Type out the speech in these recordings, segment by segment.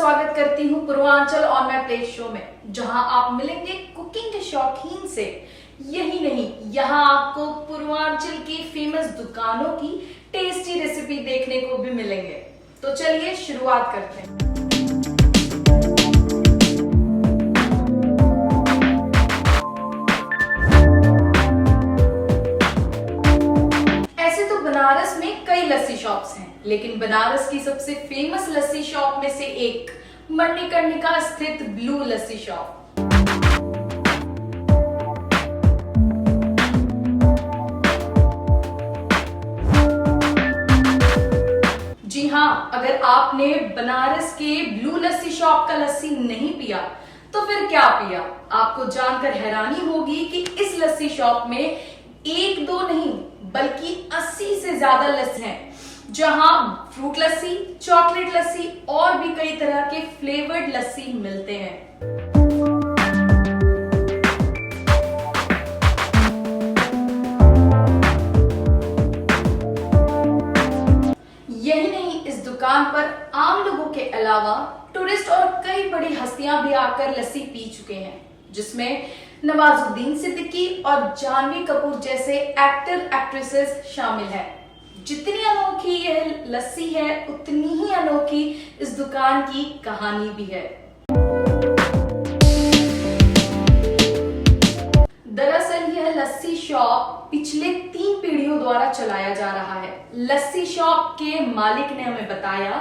स्वागत करती हूँ Purvanchal on my plate show में, जहां आप मिलेंगे कुकिंग के शौकीन से। यही नहीं, यहाँ आपको पूर्वांचल की फेमस दुकानों की टेस्टी रेसिपी देखने को भी मिलेंगे। तो चलिए शुरुआत करते हैं। ऐसे तो बनारस में कई लस्सी शॉप्स हैं, लेकिन बनारस की सबसे फेमस लस्सी शॉप में से एक मणिकर्णिका स्थित ब्लू लस्सी शॉप। जी हाँ, अगर आपने बनारस के ब्लू लस्सी शॉप का लस्सी नहीं पिया तो फिर क्या पिया? आपको जानकर हैरानी होगी कि इस लस्सी शॉप में एक दो नहीं बल्कि 80 से ज्यादा लस्सी हैं, जहां फ्रूट लस्सी, चॉकलेट लस्सी और भी कई तरह के फ्लेवर्ड लस्सी मिलते हैं। यही नहीं, इस दुकान पर आम लोगों के अलावा टूरिस्ट और कई बड़ी हस्तियां भी आकर लस्सी पी चुके हैं, जिसमें नवाजुद्दीन सिद्दीकी और जानवी कपूर जैसे एक्टर एक्ट्रेसेस शामिल हैं। जितनी अनोखी यह लस्सी है, उतनी ही अनोखी इस दुकान की कहानी भी है। दरअसल यह लस्सी शॉप पिछले 3 पीढ़ियों द्वारा चलाया जा रहा है। लस्सी शॉप के मालिक ने हमें बताया,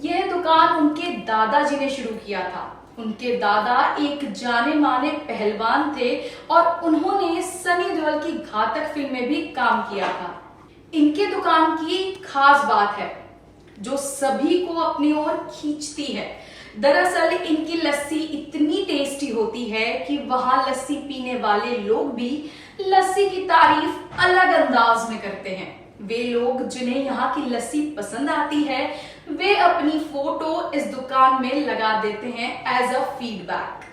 यह दुकान उनके दादाजी ने शुरू किया था। उनके दादा एक जाने माने पहलवान थे और उन्होंने सनी देओल की घातक फिल्म में भी काम किया था। इनके दुकान की खास बात है जो सभी को अपनी ओर खींचती है। दरअसल इनकी लस्सी इतनी टेस्टी होती है कि वहां लस्सी पीने वाले लोग भी लस्सी की तारीफ अलग अंदाज में करते हैं। वे लोग जिन्हें यहाँ की लस्सी पसंद आती है, वे अपनी फोटो इस दुकान में लगा देते हैं एज अ फीडबैक।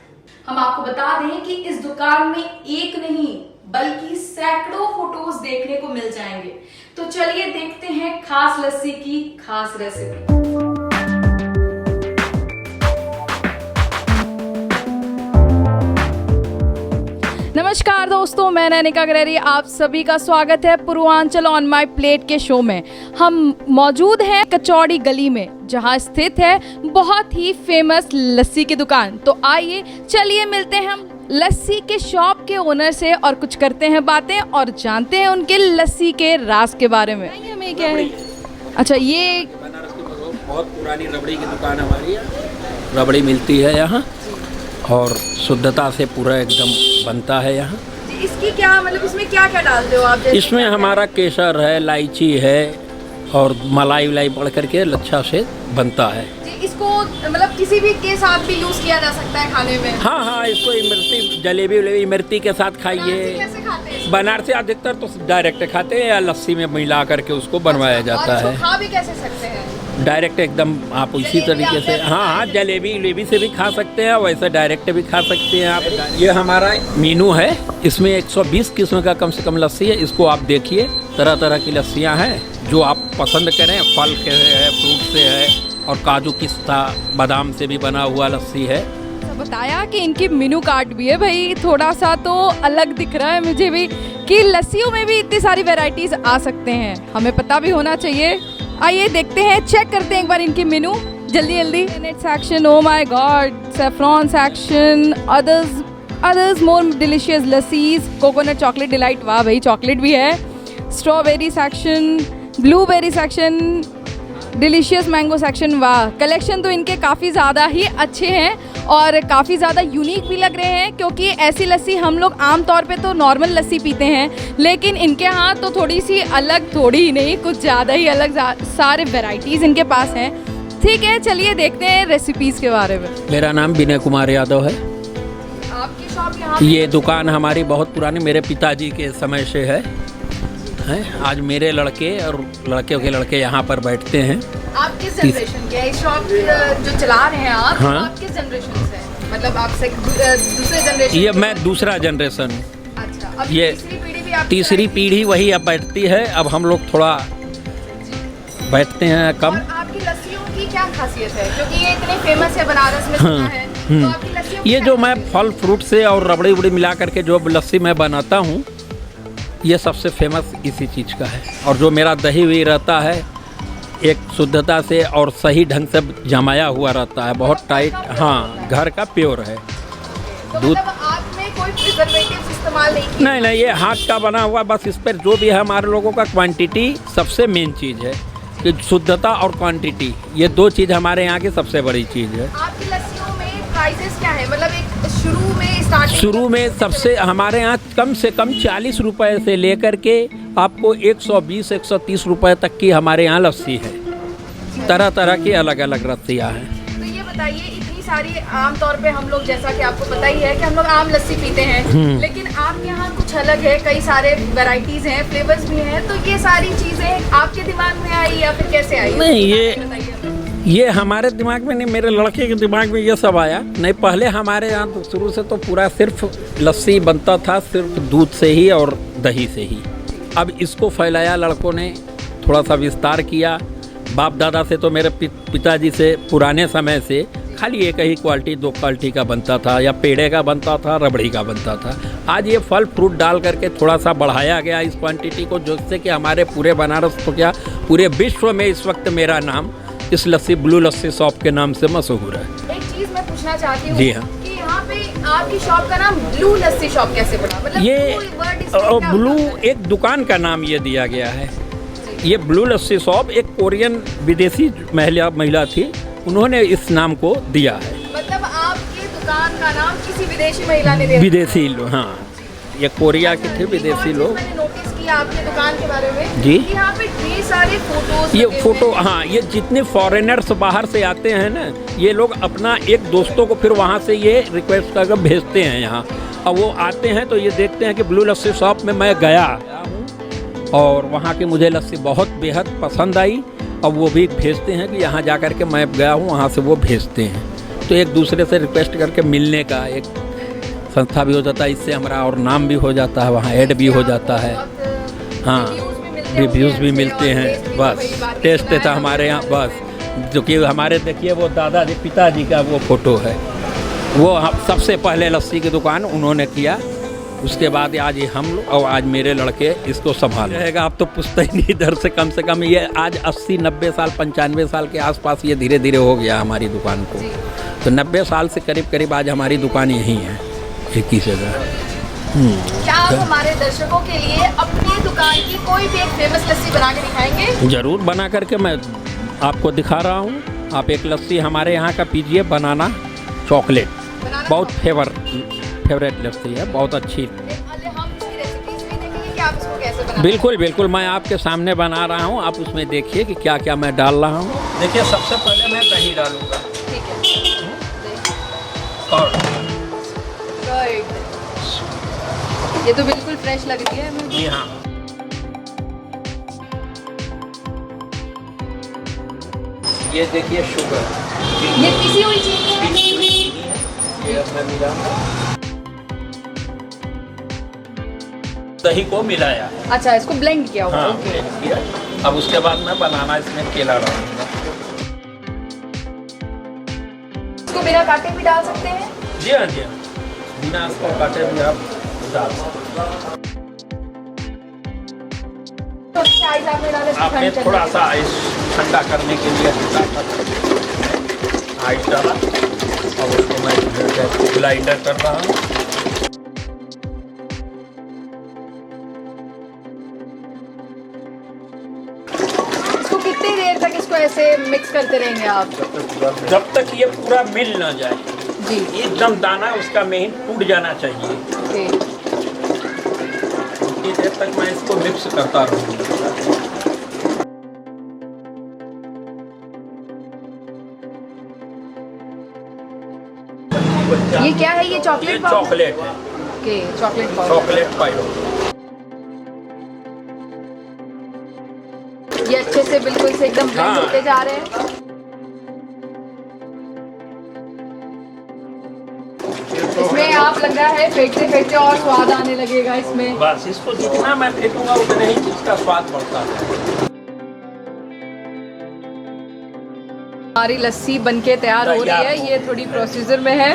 हम आपको बता दें कि इस दुकान में एक नहीं बल्कि सैकड़ों फोटोज देखने को मिल जाएंगे। तो चलिए देखते हैं खास लस्सी की खास रेसिपी। नमस्कार दोस्तों, मैं नैनिका गरेरी, आप सभी का स्वागत है पूर्वांचल ऑन माय प्लेट के शो में। हम मौजूद हैं कचौड़ी गली में, जहां स्थित है बहुत ही फेमस लस्सी की दुकान। तो आइए चलिए मिलते हैं हम लस्सी के शॉप के ओनर से और कुछ करते हैं बातें और जानते हैं उनके लस्सी के राज के बारे में। हमें क्या है? अच्छा, ये बनारस की बहुत पुरानी रबड़ी की दुकान हमारी है। रबड़ी मिलती है यहाँ और शुद्धता से पूरा एकदम बनता है यहाँ। इसकी क्या मतलब, इसमें क्या क्या डालते हो आप? इसमें हमारा केसर है, इलायची है और मलाई वलाई पड़ करके अच्छा से बनता है। इसको मतलब किसी भी के साथ भी यूज किया जा सकता है खाने में? हाँ, इसको इमरती, जलेबी वलेबी इमरती के साथ खाइए। कैसे खाते हैं? बनारसी अधिकतर तो डायरेक्ट खाते हैं या लस्सी में मिला करके उसको बनवाया जाता है। खा भी कैसे सकते हैं? डायरेक्ट एकदम आप इसी तरीके से, हाँ, जलेबी वलेबी से भी खा सकते हैं, वैसे डायरेक्ट भी खा सकते हैं आप। ये हमारा मेनू है, इसमें 120 किस्म का कम से कम लस्सी है। इसको आप देखिए, तरह तरह की लस्सियाँ हैं जो आप पसंद करें। फल के है, फ्रूट से है और काजू पिस्ता बादाम से भी बना हुआ लस्सी है। बताया कि इनकी मेनू कार्ड भी है। भाई थोड़ा सा तो अलग दिख रहा है मुझे भी कि लस्सियों में भी इतनी सारी वैरायटीज आ सकते हैं, हमें पता भी होना चाहिए। आइए देखते हैं, चेक करते हैं एक बार इनकी मेनू जल्दी जल्दी। Section, oh my god, saffron section, others more delicious lassis, coconut chocolate delight, वाह भाई चॉकलेट भी है। Strawberry section, blueberry section, delicious mango section, वाह। कलेक्शन तो इनके काफ़ी ज़्यादा ही अच्छे हैं और काफ़ी ज़्यादा यूनिक भी लग रहे हैं, क्योंकि ऐसी लस्सी हम लोग आम तौर पे तो नॉर्मल लस्सी पीते हैं, लेकिन इनके यहाँ तो थोड़ी सी अलग, थोड़ी ही नहीं कुछ ज़्यादा ही अलग सारे वैरायटीज़ इनके पास हैं। ठीक है, चलिए देखते हैं रेसिपीज़ के बारे में। मेरा नाम विनय कुमार यादव है। आपकी शॉप यहाँ? ये दुकान हमारी बहुत पुरानी, मेरे पिताजी के समय से है। आज मेरे लड़के और लड़के के लड़के यहाँ पर बैठते हैं। आप किस जनरेशन के हैं? शॉप जो चला रहे हैं आप, हाँ। आप किस जनरेशन से हैं? मतलब आप दूसरे जनरेशन? ये मैं दूसरा जनरेशन। अच्छा, अब ये तीसरी पीढ़ी भी आप? तीसरी पीढ़ी वही अब बैठती है। अब हम लोग थोड़ा बैठते हैं कम। और आपकी लस्सियों की क्या खासियत है, क्योंकि ये इतने फेमस है बनारस में सुना है, तो आपकी लस्सी में ये क्या जो मैं खासियत है? फल फ्रूट से और रबड़ी उबड़ी मिला करके जो लस्सी मैं बनाता हूँ, ये सबसे फेमस इसी चीज़ का है। और जो मेरा दही भी रहता है एक शुद्धता से और सही ढंग से जमाया हुआ रहता है, बहुत टाइट। हाँ, घर का प्योर है। तो दूध- मतलब आपने कोई प्रिजर्वेटिव्स इस्तेमाल नहीं किए? नहीं, ये हाथ का बना हुआ, बस इस पर जो भी है हमारे लोगों का क्वांटिटी सबसे मेन चीज़ है कि शुद्धता और क्वांटिटी, ये दो चीज़ हमारे यहाँ की सबसे बड़ी चीज़ है। आपकी लस्सियों में प्राइसेस क्या है, मतलब एक स्टार्टिंग शुरू में सबसे हमारे यहाँ कम से कम 40 रुपए से लेकर के आपको 120-130 रुपए तक की हमारे यहाँ लस्सी है। तरह तरह की अलग अलग लस्सियाँ हैं। तो ये बताइए, इतनी सारी आम तौर पे हम लोग, जैसा कि आपको पता ही है कि हम लोग आम लस्सी पीते हैं, लेकिन आपके यहाँ कुछ अलग है, कई सारे वैरायटीज हैं, फ्लेवर्स भी हैं, तो ये सारी चीजें आपके दिमाग में आई या फिर कैसे आई? नहीं, बताइए हमें। ये हमारे दिमाग में नहीं, मेरे लड़के के दिमाग में ये सब आया। नहीं, पहले हमारे यहाँ तो शुरू से तो पूरा सिर्फ लस्सी बनता था, सिर्फ दूध से ही और दही से ही। अब इसको फैलाया लड़कों ने, थोड़ा सा विस्तार किया। बाप दादा से तो मेरे पिताजी से पुराने समय से खाली एक ही क्वालिटी, दो क्वालिटी का बनता था, या पेड़े का बनता था, रबड़ी का बनता था। आज ये फल फ्रूट डाल करके थोड़ा सा बढ़ाया गया इस क्वांटिटी को, जिससे कि हमारे पूरे बनारस तो क्या पूरे विश्व में इस वक्त मेरा नाम इस लस्सी ब्लू लस्सी शॉप के नाम से मशहूर है। एक चीज मैं पूछना चाहती हूँ जी हाँ। कि यहाँ पे आपकी शॉप का नाम ब्लू लस्सी शॉप कैसे पड़ा? मतलब ये blue word इसमें क्या ब्लू होता है? एक दुकान का नाम ये दिया गया है। ये ब्लू लस्सी शॉप एक कोरियन विदेशी महिला थी, उन्होंने इस नाम को दिया है। मतलब आपके दुकान का नाम किसी विदेशी महिला ने दिया? विदेशी लोग, हाँ, ये कोरिया के थे विदेशी लोग। मैंने नोटिस किया आपके दुकान के बारे में जी। कि यहाँ पे ढेर सारे फोटोज ये फोटो, हाँ, ये जितने फॉरेनर्स बाहर से आते हैं ना, ये लोग अपना एक दोस्तों को फिर वहाँ से ये रिक्वेस्ट करके भेजते हैं यहाँ। अब वो आते हैं तो ये देखते हैं कि ब्लू लस्सी शॉप में मैं गया और वहाँ की मुझे लस्सी बहुत बेहद पसंद आई, और वो भी भेजते हैं कि यहाँ जा कर के मैं गया हूँ, वहाँ से वो भेजते हैं। तो एक दूसरे से रिक्वेस्ट करके मिलने का एक संस्था भी हो जाता है, इससे हमारा और नाम भी हो जाता है, वहाँ ऐड भी हो जाता है। हाँ, रिव्यूज़ भी मिलते हैं। बस टेस्ट था हमारे यहाँ, बस जो कि हमारे देखिए वो दादाजी पिताजी का वो फ़ोटो है, वो सबसे पहले लस्सी की दुकान उन्होंने किया। उसके बाद आज ये हम लोग और आज मेरे लड़के इसको संभाल रहेगा। आप तो पूछते ही नहीं, इधर से कम ये आज 80-90 साल 95 साल के आसपास ये धीरे धीरे हो गया हमारी दुकान को। तो 90 साल से करीब आज हमारी दुकान यहीं है, एक ही जगह। क्या आप हमारे दर्शकों के लिए अपनी दुकान की कोई भी एक फेमस लस्सी बना के दिखाएंगे? ज़रूर बना करके मैं आपको दिखा रहा हूँ। आप एक लस्सी हमारे यहाँ का पीजिए, बनाना चॉकलेट, बहुत फेवरेट लस्सी है, बहुत अच्छी। हम इसकी रेसिपीज भी देखेंगे कि आप इसको कैसे बनाते हैं। बिल्कुल मैं आपके सामने बना रहा हूँ, आप उसमें देखिए कि क्या क्या मैं डाल रहा हूँ। देखिए, सबसे पहले मैं दही डालूँगा। ठीक है। और Good. ये तो बिल्कुल फ्रेश लग रही है हमें। जी हाँ, ये देखिए शुगर, ये पिसी हुई चीनी है। ये मैं मिलाऊंगा। दही को मिलाया, अच्छा, इसको ब्लेंड किया हुआ। हाँ, ओके। blend किया। अब उसके बाद मैं बनाना इसमें केला डालूंगा। इसको बिना काटे भी डाल सकते हैं? जी हाँ, बिना इसको काटे भी आप डाल सकते हैं। तो आइस आपने डाला इसको आपने ठंड थोड़ा करने सा आइस ठंडा करने के लिए आइस डाला और उसको मैं ग्लाइंडर कर रहा हूँ। इसको कितनी देर तक इसको ऐसे मिक्स करते रहेंगे आप? जब तक ये पूरा मिल ना जाए, जी। एकदम दाना उसका मेन टूट जाना चाहिए। ओके। उतनी देर तक मैं इसको मिक्स करता रहूँगा। ये क्या है? ये ये चॉकलेट पाउडर? चॉकलेट है, okay, chocolate powder. Chocolate powder. ये अच्छे से बिल्कुल से एकदम ब्लेंड हाँ। होते जा रहे हैं। इसमें आप लग रहा है फेंटते फेंटते और स्वाद आने लगेगा इसमें। बस इसको जितना मैं फेंकूंगा उतना ही इसका स्वाद बढ़ता है। हमारी लस्सी बनके तैयार हो रही है, ये थोड़ी प्रोसीजर में है।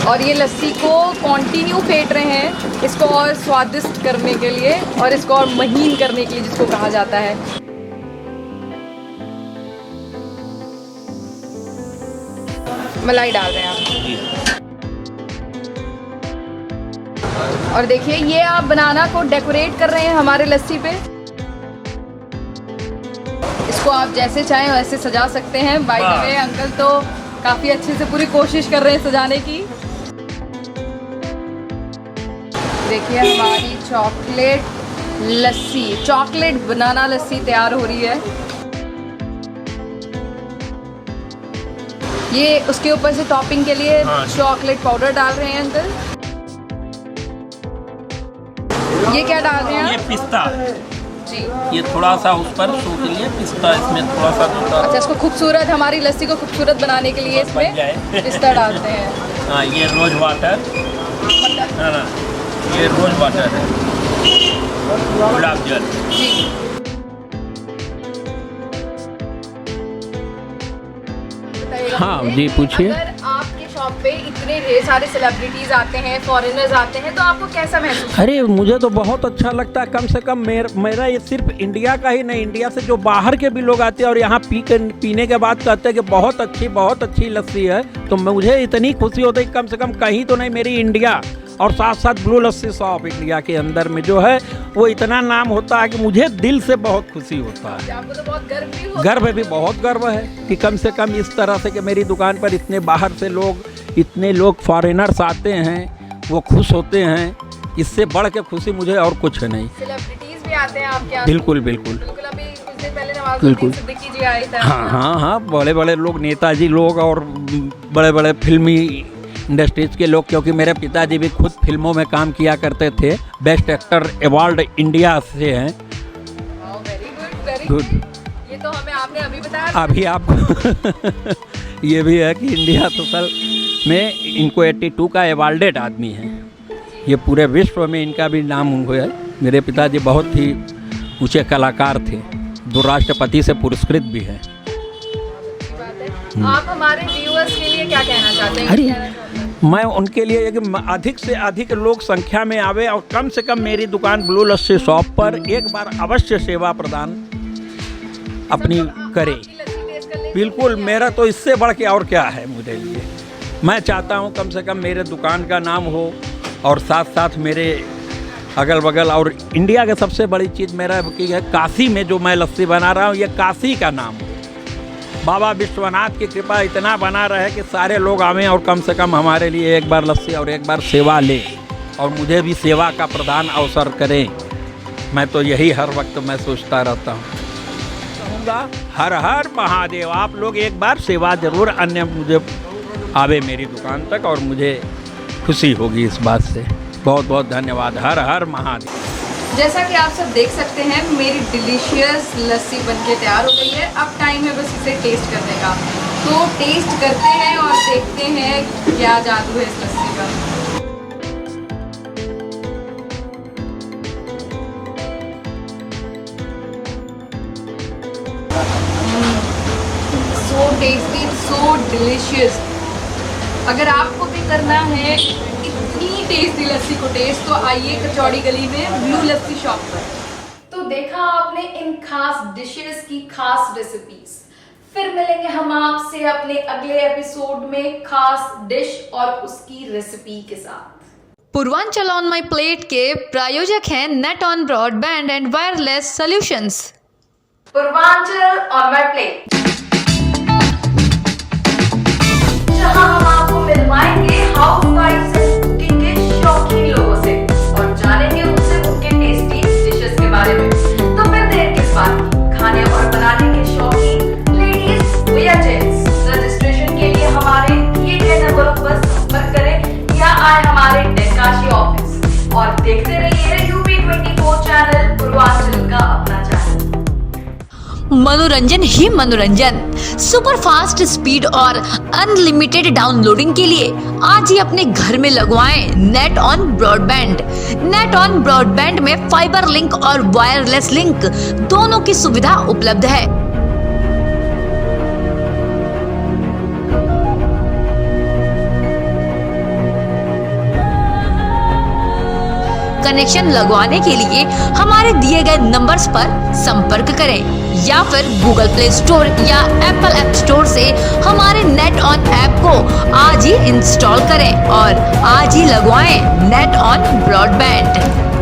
और ये लस्सी को कंटिन्यू फेंट रहे हैं इसको और स्वादिष्ट करने के लिए और इसको और महीन करने के लिए, जिसको कहा जाता है। मलाई डाल रहे हैं आप। और देखिए ये आप बनाना को डेकोरेट कर रहे हैं हमारे लस्सी पे। इसको आप जैसे चाहें वैसे सजा सकते हैं। बाय द वे अंकल तो काफ़ी अच्छे से पूरी कोशिश कर रहे हैं सजाने की। देखिए हमारी चॉकलेट बनाना लस्सी तैयार हो रही है। ये उसके ऊपर से टॉपिंग के लिए चॉकलेट पाउडर डाल रहे हैं अंकल। ये क्या डाल रहे हैं? ये पिस्ता जी, ये थोड़ा सा उस पर शो के लिए पिस्ता इसमें थोड़ा सा अच्छा, इसको खूबसूरत, हमारी लस्सी को खूबसूरत बनाने के लिए इसमें पिस्ता डालते हैं। हाँ, ये रोज वाटर है ना, ये रोज वाटर है, गुलाब जल। जी, हाँ जी, पूछिए। अगर आपके शॉप पे इतने ढेर सारे सेलिब्रिटीज आते हैं, फॉरेनर्स आते हैं, तो आपको कैसा महसूस? अरे मुझे तो बहुत अच्छा लगता है। कम से कम मेरा ये सिर्फ इंडिया का ही नहीं, इंडिया से जो बाहर के भी लोग आते हैं और यहाँ पीने के बाद कहते हैं कि बहुत अच्छी लस्सी है, तो मुझे इतनी खुशी होती है। कम से कम कहीं तो नहीं, मेरी इंडिया और साथ साथ ब्लू लस्सी शॉप इंडिया के अंदर में जो है वो इतना नाम होता है कि मुझे दिल से बहुत खुशी होता है। आपको तो बहुत गर्व भी होगा? गर्व भी, बहुत गर्व है कि कम से कम इस तरह से कि मेरी दुकान पर इतने बाहर से लोग, इतने लोग फॉरेनर्स आते हैं, वो खुश होते हैं। इससे बढ़ के खुशी मुझे और कुछ नहीं। सेलिब्रिटीज भी आते हैं आपके यहाँ? बिल्कुल। अभी कुछ दिन पहले नवाजुद्दीन सिद्दीकी जी आए थे। हाँ, बड़े लोग, नेताजी लोग और बड़े फिल्मी इंडस्ट्रीज के लोग, क्योंकि मेरे पिताजी भी खुद फिल्मों में काम किया करते थे। बेस्ट एक्टर अवार्ड इंडिया से हैं। Very good. ये तो हमें आपने अभी बताया। अभी आपको ये भी है कि इंडिया टोटल में इनको 82 का अवार्डेड आदमी है। ये पूरे विश्व में इनका भी नाम हुआ है। मेरे पिताजी बहुत ही ऊंचे कलाकार थे, 2 राष्ट्रपति से पुरस्कृत भी हैं। आप हमारे व्यूअर्स के लिए क्या कहना चाहते हैं? अरे मैं उनके लिए कि अधिक से अधिक लोग संख्या में आवे और कम से कम मेरी दुकान ब्लू लस्सी शॉप पर एक बार अवश्य सेवा प्रदान अपनी करे। बिल्कुल, मेरा तो इससे बढ़ के और क्या है मुझे लिए। मैं चाहता हूँ कम से कम मेरे दुकान का नाम हो और साथ साथ मेरे अगल बगल, और इंडिया की सबसे बड़ी चीज़ मेरा की है, काशी में जो मैं लस्सी बना रहा हूँ ये काशी का नाम हो। बाबा विश्वनाथ की कृपा इतना बना रहे कि सारे लोग आवें और कम से कम हमारे लिए एक बार लस्सी और एक बार सेवा लें और मुझे भी सेवा का प्रदान अवसर करें। मैं तो यही हर वक्त मैं सोचता रहता हूँ। कहूँगा हर हर महादेव। आप लोग एक बार सेवा जरूर अन्य मुझे आवे मेरी दुकान तक और मुझे खुशी होगी इस बात से। बहुत बहुत धन्यवाद। हर हर महादेव। जैसा कि आप सब देख सकते हैं मेरी डिलीशियस लस्सी बनके तैयार हो गई है। अब टाइम है बस इसे टेस्ट करने का। तो टेस्ट करते हैं और देखते हैं क्या जादू है इस लस्सी का। सो टेस्टी, सो डिलीशियस। अगर आपको भी करना है इतनी टेस्टी लस्सी को टेस्ट, तो आइए कचौड़ी गली में ब्लू लस्सी शॉप पर। तो देखा आपने इन खास डिशेस की खास रेसिपीज। फिर मिलेंगे हम आपसे अपने अगले एपिसोड में खास डिश और उसकी रेसिपी के साथ। पूर्वांचल ऑन माई प्लेट के प्रायोजक हैं net on broadband and wireless solutions. Purvanchal on my plate, जहां हम आपको मिलवाएंगे हाउस वाइफ से कुकिंग के शौकीन लोगों से और जानेंगे उनसे उनके टेस्टी डिशेस के बारे में। तो फिर देर किस बात की, खाने और बनाने के शौकीन लेडीज या जेंट्स, रजिस्ट्रेशन के लिए हमारे दिए गए नंबरों पर संपर्क करें या आए हमारे टेकाशी ऑफिस और देखते रहिए UP24 चैनल, पूर्वांचल का अपना चैनल। मनोरंजन ही मनोरंजन। सुपर फास्ट स्पीड और अनलिमिटेड डाउनलोडिंग के लिए आज ही अपने घर में लगवाएं net on broadband. Net on broadband में फाइबर लिंक और वायरलेस लिंक दोनों की सुविधा उपलब्ध है। कनेक्शन लगवाने के लिए हमारे दिए गए नंबर्स पर संपर्क करें या फिर गूगल प्ले स्टोर या एप्पल ऐप स्टोर से हमारे नेट ऑन ऐप को आज ही इंस्टॉल करें और आज ही लगवाएं नेट ऑन ब्रॉडबैंड।